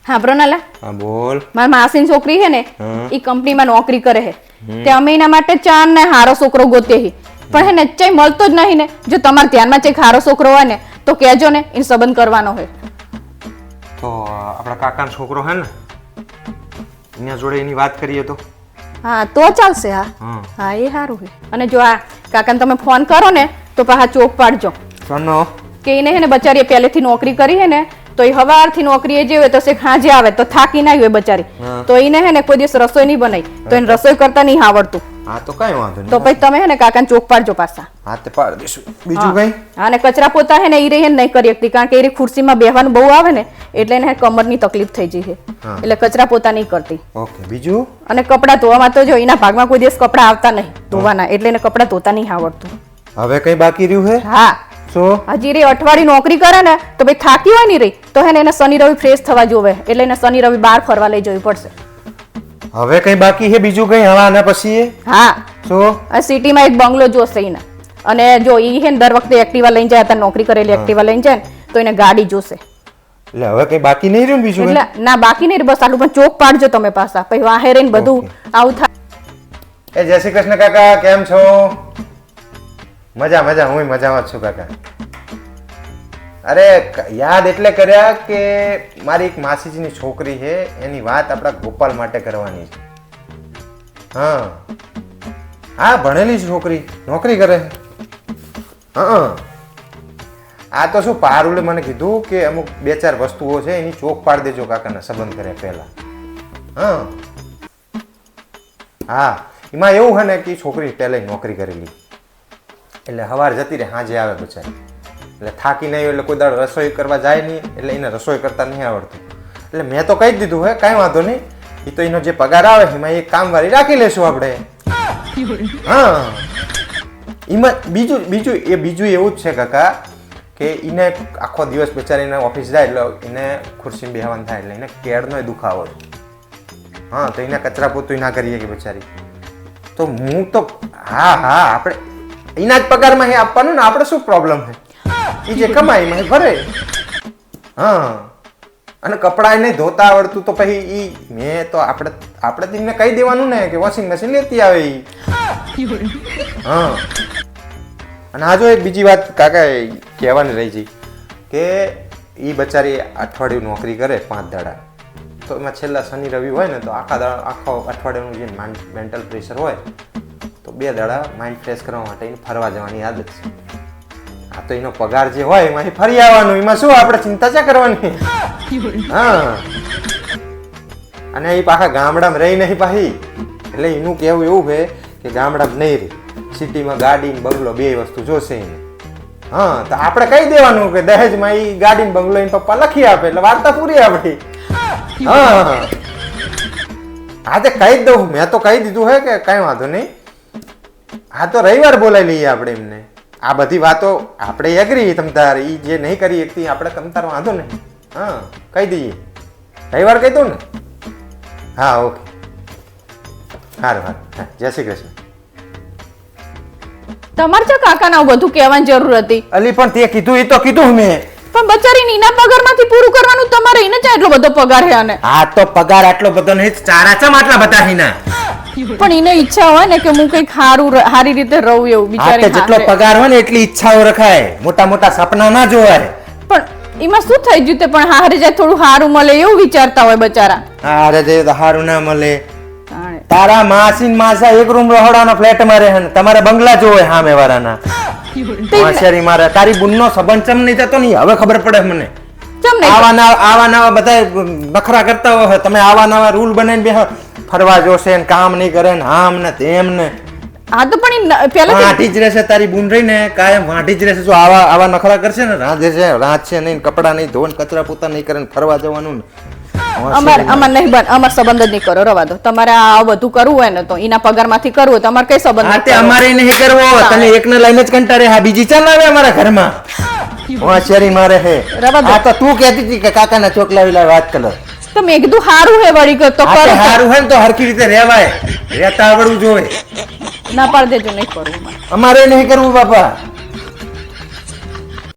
હા બ્રોનાલા હા બોલ. મારી માસીની છોકરી છે ને હા. એ કંપનીમાં નોકરી કરે છે તે અમે એના માટે ચાર ને હારો છોકરો ગોતે છે પણ હે ને ચાઈ મળતો જ નહીં ને જો તમારા ધ્યાનમાં ચાઈ હારો છોકરો હોય ને તો કહેજો ને એ સંબંધ કરવાનો હોય તો આપણા કાકાનો છોકરો હે ને એના જોડે એની વાત કરીએ તો. હા તો ચાલશે હા હા. હા એ સારું છે અને જો આ કાકાને તમે ફોન કરો ને તો પાછા ચોક પાડજો સનો કે એને હે ને બચારી પહેલેથી નોકરી કરી હે ને તો એ હવારથી નોકરીએ જે હોય તો શેખ હાંજે આવે તો થાકી ના હોય બચારી હા. તો એને હે ને કોઈ દિવસ રસોઈ નહીં બનાવી તો એને રસોઈ કરતા નહીં આવડતું હા તો કઈ વાંધો નહીં. તો પછી તમે હે ને કાકાને ચોક પાડજો પાછા હા તે પાડ દઈશું. બીજું કઈ? હા ને કચરા પોતા હે ને એ રહી નહીં કરી શકતી કારણ કે એ ખુરશીમાં બેહવાનું બહુ આવે ને એટલે એને કમરની તકલીફ થઈ જઈ છે હા. એટલે કચરા પોતા નહીં કરતી ઓકે બીજું? અને કપડાં ધોવામાં તો જો એના ભાગમાં કોઈ દિવસ કપડાં આવતા નહીં ધોવાના એટલે એને કપડાં ધોતા નહીં આવડતું હવે કઈ બાકી રહ્યું હે? હા શું? હજી રે અઠવાડિયું નોકરી કરે ને તો ભાઈ થાકી હોય નહીં રહી તો હે ને એને શનિ રવિ ફ્રેશ થવા જોવે એટલે એને શનિ રવિ બહાર ફરવા લઈ જવી પડશે હવે કઈ બાકી હે બીજું કઈ હવા આના પછી? હા શું? આ સિટીમાં એક બંગલો જોશે એને અને જો એ હે ને દર વખતે એક્ટિવા લઈને જાય અત્યારે નોકરી કરેલી એક્ટિવા લઈને જાય ને તો એને ગાડી જોશે એટલે હવે કઈ બાકી નહીં રહ્યું ને બીજું કઈ? એટલે ના બાકી નહીં બસ આટલું પણ ચોક પાડજો તમે પાછા પછી વાહે રહીને બધું આવું થાય. એ જય શ્રી કૃષ્ણ કાકા, કેમ છો? મજા મજા, હું મજામાં જ છું કાકા. અરે યાદ એટલે કર્યા કે મારી એક માસીજીની છોકરી છે એની વાત આપણા ગોપાલ માટે કરવાની છે. હા હા ભણેલી છોકરી નોકરી કરે છે. હા આ તો શું પારુલે મને કીધું કે અમુક બે ચાર વસ્તુઓ છે એની ચોક પાડી દેજો કાકાના સંબંધ કરે પહેલા. હા હા એમાં એવું છે ને કે છોકરી પહેલા નોકરી કરેલી એટલે સવાર જતી રહે સાંજે આવે બચારી એટલે થાકી નહીં એટલે કોઈ દાડો રસોઈ કરવા જાય નહીં એટલે એને રસોઈ કરતા નહીં આવડતું એટલે મેં તો કહી જ દીધું હે કાંઈ વાંધો નહીં એ તો એનો જે પગાર આવે એમાં એ કામવાળી રાખી લેશું આપણે. હા એમાં બીજું એવું જ છે કાકા કે એને આખો દિવસ બચારીને ઓફિસ જાય એટલે એને ખુરશીમાં બેહવાનું થાય એટલે એને કેળનો દુખાવો છે. હા તો એને કચરા પોતું ના કરીએ કે બચારી તો હું તો હા હા આપણે એના જ પગારમાં એ આપવાનું ને આપણે શું પ્રોબ્લેમ છે એ જે કમાય એમાં ભરે. હા અને કપડાં નહીં ધોતા આવડતું તો પછી ઈ મેં તો આપણે તેમને કહી દેવાનું ને કે વોશિંગ મશીન લેતી આવે ઈ. હા અને આ જો એક બીજી વાત કાકા કહેવાની રહી છે કે એ બચારી અઠવાડિયું નોકરી કરે 5 દાડા તો એમાં છેલ્લા શનિ રવિ હોય ને તો આખો અઠવાડિયાનું જે મેન્ટલ પ્રેશર હોય તો 2 દાડા માઇન્ડ ફ્રેશ કરવા માટે એને ફરવા જવાની આદત છે. આ તો એનો પગાર જે હોય એમાંથી ફરી આવવાનું એમાં શું આપણે ચિંતા ચા કરવાની. હા અને એ પાછા ગામડામાં રહી નહીં પાછી એટલે એનું કહેવું એવું છે કે ગામડામાં નહીં રહી સિટીમાં ગાડી ને બંગલો બે વસ્તુ જોશે એને. હા તો આપણે કહી દેવાનું કે દહેજમાં એ ગાડી ને બંગલો એને પપ્પા લખી આપે એટલે વાર્તા પૂરી આપણી. હા આજે કહી જ દઉં મેં તો કહી દીધું હે કે કઈ વાંધો નહીં. હા તો રવિવાર બોલાવી લઈએ આપણે એમને. આ બધી વાતો આપણે એગ્રી તમતાર એ જે નહીં કરી શકતી આપણે તમતાર વાંધો નહીં. હા કહી દઈએ રવિવાર કહી દઉં ને. હા ઓકે સારું હા જય શ્રી કૃષ્ણ. તમારે તો કાકાને આવું બધું કહેવાની જરૂર હતી. અલી પણ તે કીધું એ તો કીધું મેં પણ બચારી એના પગારમાંથી પૂરું કરવાનું તમારે એને જ એટલો બધો પગાર છે અને આ તો પગાર આટલો બધો નહીં ચારા ચમ આટલા બધા હિના પણ એને ઈચ્છા હોય ને કે હું કઈક સારી રીતે રહું એવું બિચારી જેટલો પગાર હોય ને એટલી ઈચ્છાઓ રખાય મોટા મોટા સપના ના જોવાય. પણ એમાં શું થઈ ગયું તે પણ હારે જાય થોડું સારું મળે એવું વિચારતા હોય બચારા. હારે જાય તો સારું ના મળે. તારા માસી માસા એક રૂમ રહોડાનો ફ્લેટ માં રહે ને તમારે બંગલા જોવે સામે વાળાના. હોશિયારી મારે તારી બુનનો સંબંધ ચમ નહીં થતો નહીં હવે ખબર પડે મને. આવા નવા બધા બખરા કરતા હોય તમે આવા નવા રૂલ બનાવીને બેહો ફરવા જોશે ને કામ નહીં કરે ને આમ ને તેમ ને. હા તો પણ પહેલા વાંઢી જ રહેશે તારી બુન રહી ને કાયમ વાંઢી જ રહેશે. જો આવા નખરા કરશે ને રાંધશે નહીં કપડા નહીં ધોન કચરા પોતા નહીં કરે ફરવા જવાનું ને અમાર નહીં બન અમાર સંબંધ જ નહીં કરો રવા દો. તમારે આ બધું કરવું હોય ને તો એના પગારમાંથી કરવું હોય તમારે કઈ સંબંધ અમારે નહીં કરવો તને એકને લઈને જ કંટાળે હા બીજી ચાલ આવે અમારા ઘરમાં હોશિયારી મારે હે. આ તો તું કહેતી હતી કે કાકાના ચોકલા વાત કર તો મેં કીધું સારું હે વળી તો કરો સારું હે ને તો હરખી રીતે રહેવાય રહેતા આવડવું જોઈએ. ના પાડ દેજો નહીં કરવું અમારે નહીં કરવું બાપા.